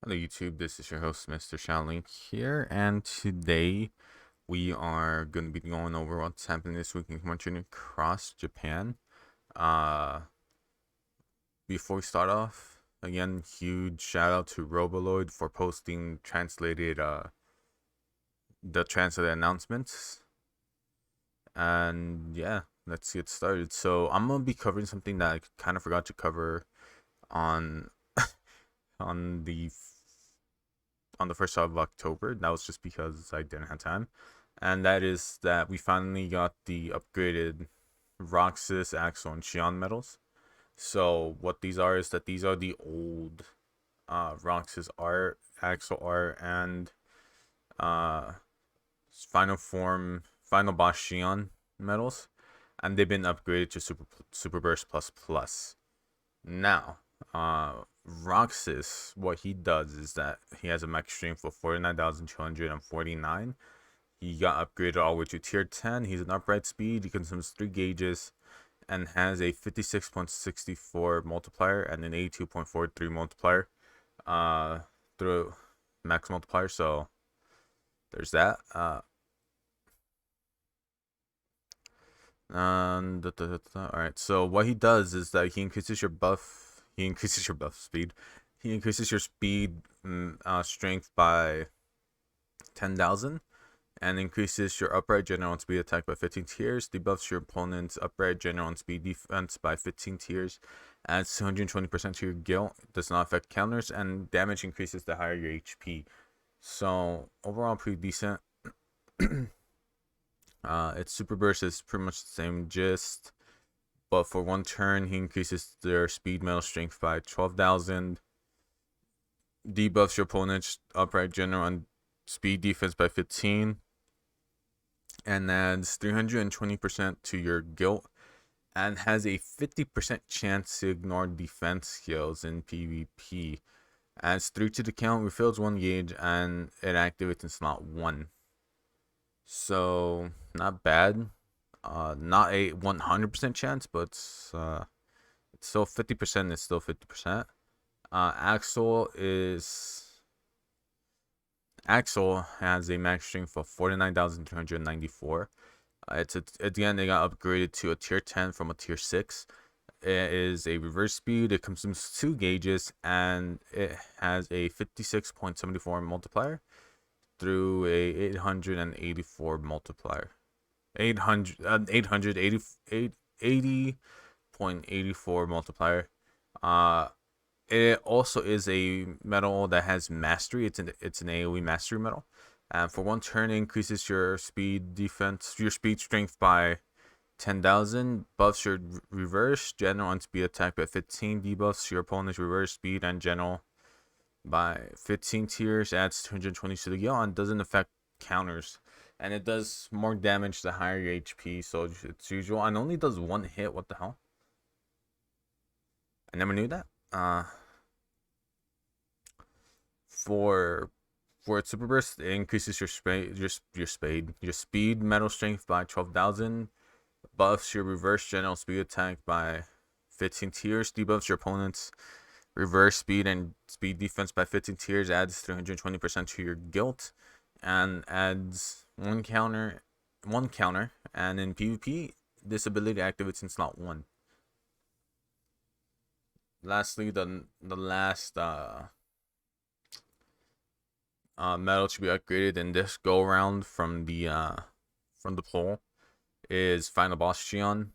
Hello YouTube, this is your host Mr. Shaolink here, and today we are going to be going over what's happening this week in country across Japan. Uh, Before we start off, again, huge shout out to Roboloid for posting the translated announcements, and yeah, let's get started. So I'm gonna be covering something that I kind of forgot to cover on on the on the 1st of October. That was just because I didn't have time. And that is that we finally got the upgraded Roxas, Axel, and Cheon medals. So what these are is that these are the old Roxas art, Axel art, and uh, final form, final boss Cheon medals, and they've been upgraded to Super Burst Plus Plus. Now, Roxas, what he does is that he has a max strength of 49,249. He got upgraded all the way to tier 10. He's an upright speed. He consumes 3 gauges and has a 56.64 multiplier and an 82.43 multiplier through max multiplier. So there's that. Alright, so what he does is that he increases your buff speed. He increases your speed strength by 10,000 and increases your upright general and speed attack by 15 tiers, debuffs your opponent's upright general and speed defense by 15 tiers, adds 220% to your guilt, does not affect counters, and damage increases the higher your HP. So overall pretty decent. Its super burst is pretty much the same gist, but for one turn he increases their speed metal strength by 12,000, debuffs your opponent's upright general and speed defense by 15, and adds 320% to your guilt, and has a 50% chance to ignore defense skills in PvP. Adds 3 to the count, refills 1 gauge, and it activates in slot 1. So, not bad. Not a 100% chance, but it's still 50%. It's still 50%. Axel has a max strength of 49,394. Again, they got upgraded to a tier 10 from a tier 6. It is a reverse speed. It consumes 2 gauges, and it has a 56.74 multiplier through a 884 multiplier. 880.84 multiplier. It also is a medal that has mastery. It's an AoE mastery medal. And for one turn, it increases your speed strength by 10,000, buffs your reverse, general, and speed attack by 15, debuffs your opponent's reverse, speed, and general by 15 tiers, adds 220 to the guild, and doesn't affect counters. And it does more damage the higher your HP, so it's usual. And only does 1 hit. What the hell? I never knew that. For its super burst, it increases your speed metal strength by 12,000, buffs your reverse general speed attack by 15 tiers, debuffs your opponent's reverse speed and speed defense by 15 tiers, adds 320% to your guilt, and adds one counter. And in PvP, this ability activates in slot 1. Lastly, the last medal to be upgraded in this go around from the poll is final boss Cheon.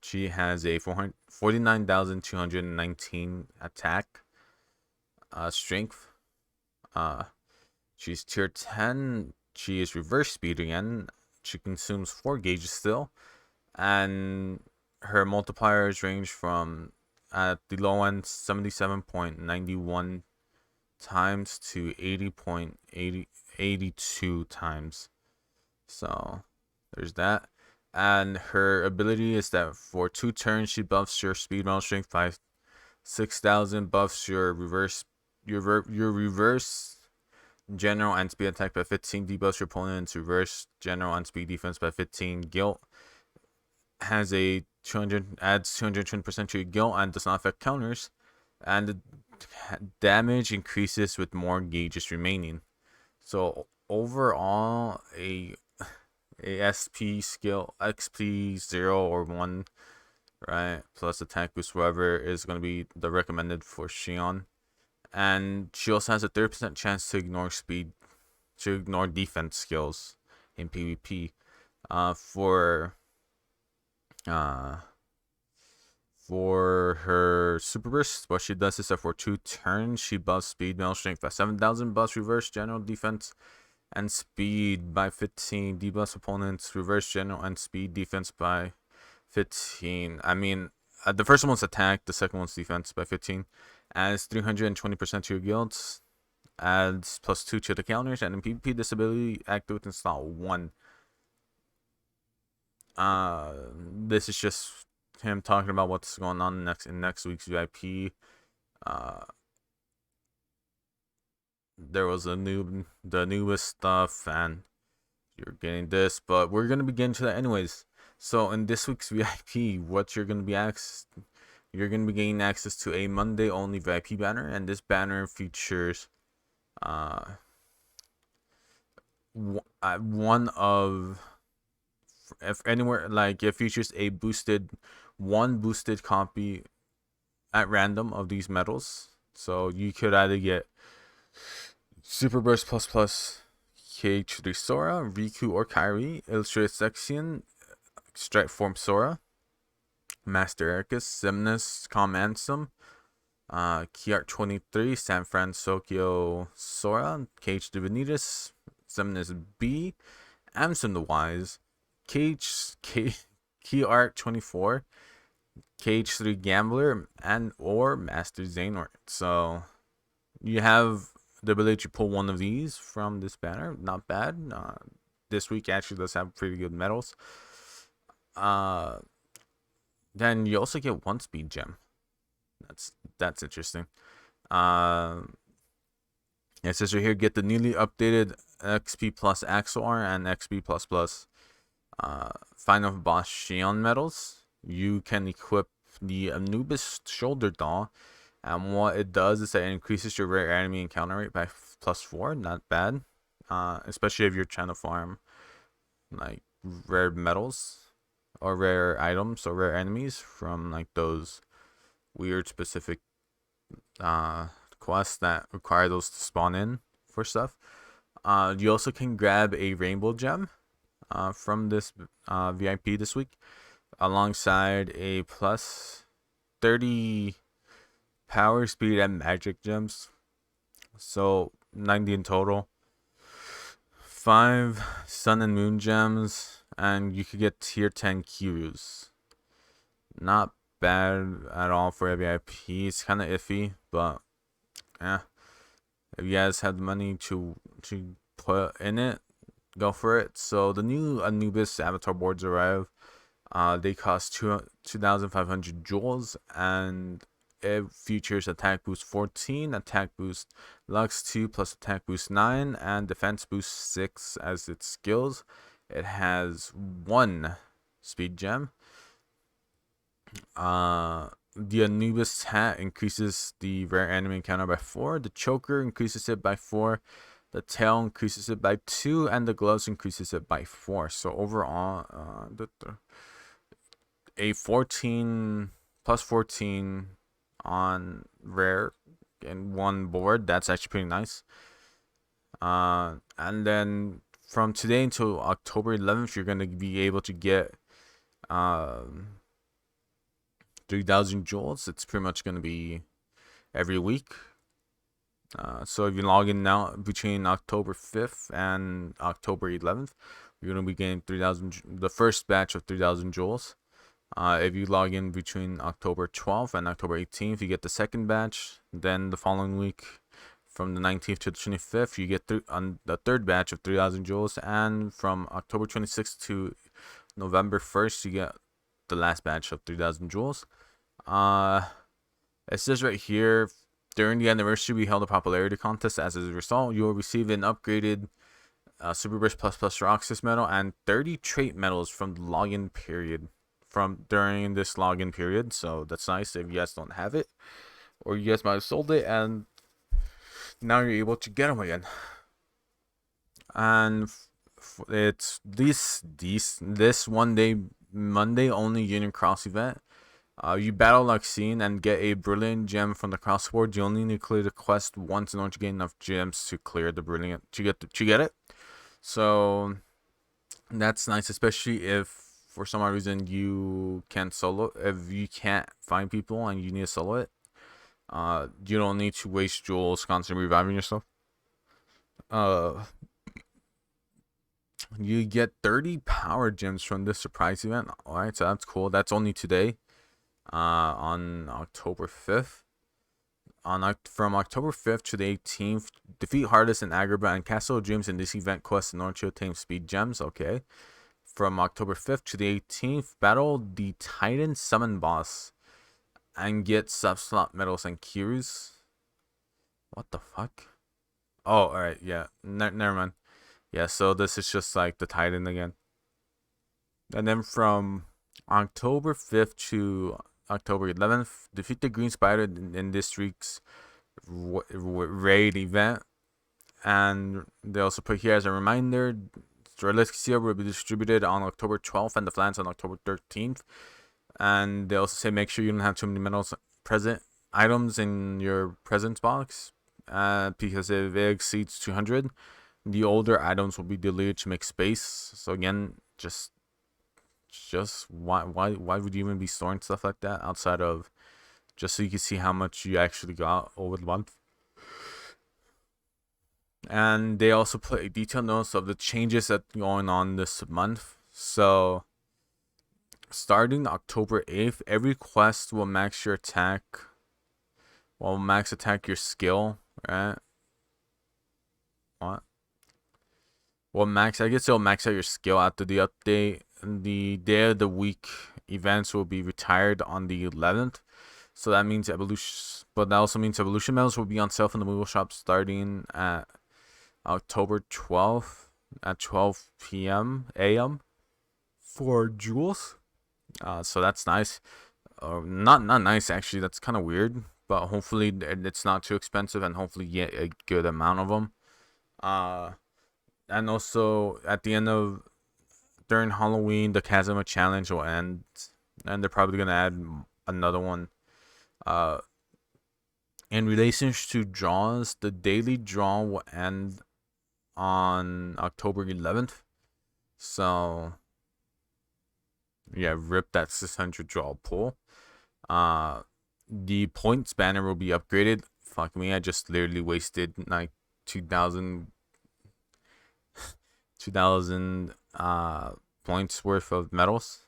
She has a 49,219 attack strength. She's tier 10. She is reverse speed again. She consumes 4 gauges still, and her multipliers range from at the low end 77.91 times to 80.82 times. So there's that. And her ability is that for 2 turns she buffs your speed metal strength by 6,000, buffs your reverse general and speed attack by 15, debuffs your opponent's reverse general and speed defense by 15. Guilt adds 220% to your guilt and does not affect counters. And damage increases with more gauges remaining. So overall, a SP skill XP 0 or 1, right, plus attack boost, whatever, is going to be the recommended for Cheon. And she also has a 30% chance to ignore defense skills in PvP. For her super burst, what she does is that for 2 turns, she buffs speed, metal strength by 7,000, buffs reverse general defense and speed by 15, debuffs opponents reverse general and speed defense by 15. I mean, the first one's attack, the second one's defense by 15. Adds 320% to your guilds, adds +2 to the counters, and in PvP this ability activates in slot 1. This is just him talking about what's going on in next week's VIP. There was the Anubis stuff, and you're getting this, but we're gonna be getting to that anyways. So in this week's VIP, what you're gonna be you're gonna be getting access to a Monday only VIP banner, and this banner features one of, if anywhere, like, it features a one boosted copy at random of these medals. So you could either get Super Burst plus KH3 Sora, Riku or Kairi, Illustrated Section, Strike Form Sora, Master Ericus, Xemnas, Calm Ansem, KHUX 23, San Francisco Sora, KH3 Vanitas, Xemnas B, Amson the Wise, KHUX 24, KH3 Gambler, and or Master Xehanort. So you have the ability to pull one of these from this banner. Not bad. This week actually does have pretty good medals. Then you also get one speed gem. That's interesting. It says right here, get the newly updated XP plus Axel and XP plus final boss Cheon medals. You can equip the Anubis shoulder doll, and what it does is that it increases your rare enemy encounter rate by +4. Not bad, especially if you're trying to farm like rare medals or rare items or rare enemies from like those weird specific quests that require those to spawn in for stuff. You also can grab a rainbow gem from this VIP this week, alongside a +30 power, speed, and magic gems. So 90 in total. 5 sun and moon gems, and you could get tier 10 Kirus. Not bad at all for a VIP. It's kind of iffy, but yeah, if you guys have the money to put in it, go for it. So the new Anubis avatar boards arrive. They cost 2,500 jewels, and it features attack boost 14, attack boost Lux 2 plus attack boost 9, and defense boost 6 as its skills. It has 1 speed gem. The Anubis hat increases the rare enemy encounter by 4. The choker increases it by 4. The tail increases it by 2, and the gloves increases it by 4. So overall, a 14 plus 14 on rare in one board. That's actually pretty nice. And then from today until October 11th, you're gonna be able to get 3,000 jewels. It's pretty much gonna be every week. So if you log in now between October 5th and October 11th, you're gonna be getting 3,000. The first batch of 3,000 jewels. If you log in between October 12th and October 18th, you get the second batch. Then the following week, from the 19th to the 25th, you get the third batch of 3,000 jewels. And from October 26th to November 1st, you get the last batch of 3,000 jewels. It says right here, during the anniversary, we held a popularity contest. As a result, you will receive an upgraded Super Burst plus Roxas medal and 30 trait medals from the login period. During this login period, so that's nice if you guys don't have it. or you guys might have sold it and now you're able to get them again. And it's this one day Monday only Union Cross event. You battle Luxine and get a brilliant gem from the crossboard. You only need to clear the quest once in order to get enough gems to clear the brilliant to get it. So that's nice, especially if for some odd reason you can't solo. If you can't find people and you need to solo it, you don't need to waste jewels constantly reviving yourself. You get 30 power gems from this surprise event. Alright, so that's cool. That's only today. On October 5th. From October 5th to the 18th, defeat Hardest and Agrabah and Castle of Dreams in this event quest in order to obtain speed gems. Okay. From October 5th to the 18th, battle the Titan Summon boss and get sub-slot medals and cues. What the fuck? Oh, alright, yeah. Never mind. Yeah, so this is just like the Titan again. And then from October 5th to October 11th, defeat the Green Spider in this week's raid event. And they also put here as a reminder, Strelixia will be distributed on October 12th and the Flans on October 13th. And they also say make sure you don't have too many items in your presents box, because if it exceeds 200, the older items will be deleted to make space. So again, just why would you even be storing stuff like that outside of just so you can see how much you actually got over the month? And they also put a detailed notice of the changes that are going on this month. So starting October 8th, every quest will max your attack. Will max attack your skill, right? What? Well, I guess it'll max out your skill after the update. The day of the week events will be retired on the 11th. So that means evolution, but that also means evolution medals will be on sale in the Moogle shop starting at October 12th at 12 p.m. a.m. for jewels. So that's nice. Not nice actually. That's kind of weird, but hopefully it's not too expensive and hopefully get a good amount of them. And also at the end of during Halloween, the Chasm challenge will end, and they're probably gonna add another one. In relation to draws, the daily draw will end on October 11th. So yeah, rip that 600 draw pool. The points banner will be upgraded. Fuck me, I just literally wasted like 2,000 points worth of medals.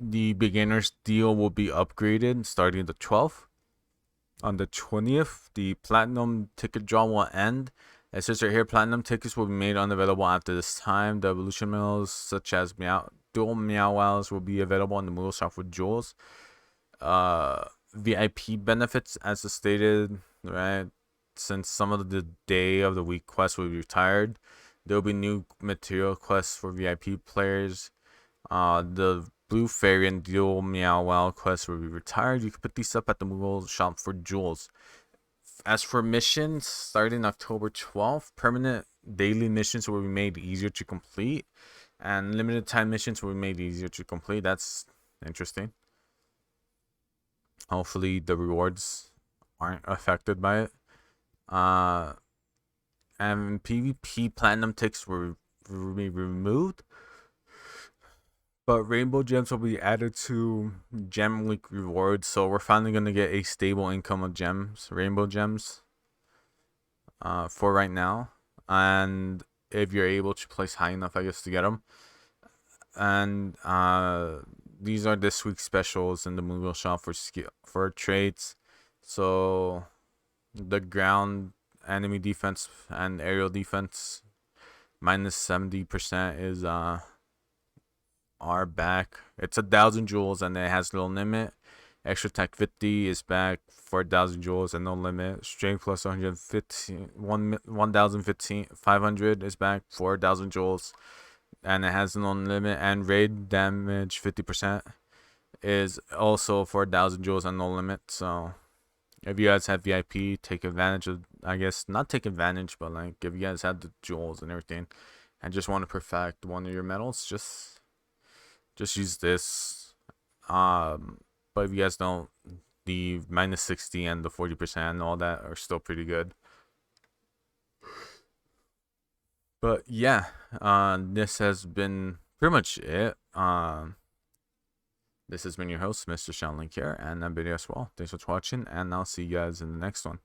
The beginner's deal will be upgraded starting the 12th. On the 20th, the platinum ticket draw will end. It says right here, platinum tickets will be made unavailable after this time. The evolution medals, such as dual Meow Wows, will be available in the Moogle shop for jewels. VIP benefits, as stated, right? Since some of the day of the week quests will be retired, there will be new material quests for VIP players. The Blue Fairy and Dual Meow Wow quests will be retired. You can put these up at the Moogle shop for jewels. As for missions, starting October 12th, permanent daily missions will be made easier to complete, and limited time missions will be made easier to complete. That's interesting. Hopefully the rewards aren't affected by it. And PvP platinum ticks will be removed, but rainbow gems will be added to gem week rewards. So we're finally gonna get a stable income of gems, rainbow gems, for right now. And if you're able to place high enough, I guess, to get them. And these are this week's specials in the Moogle shop for traits. So the ground enemy defense and aerial defense minus 70% is are back. It's 1,000 jewels and it has no limit. Extra attack 50 is back for 1,000 jewels and no limit. Strength plus 1,500 is back for 1,000 jewels and it has no limit. And raid damage 50% is also 4,000 jewels and no limit. So if you guys have VIP, take advantage of, I guess not take advantage, but like if you guys have the jewels and everything and just want to perfect one of your medals, just use this. But if you guys don't, the -60 and the 40% and all that are still pretty good. But yeah, this has been pretty much it. This has been your host, Mr. Cheon here, and that video as well. Thanks for watching, and I'll see you guys in the next one.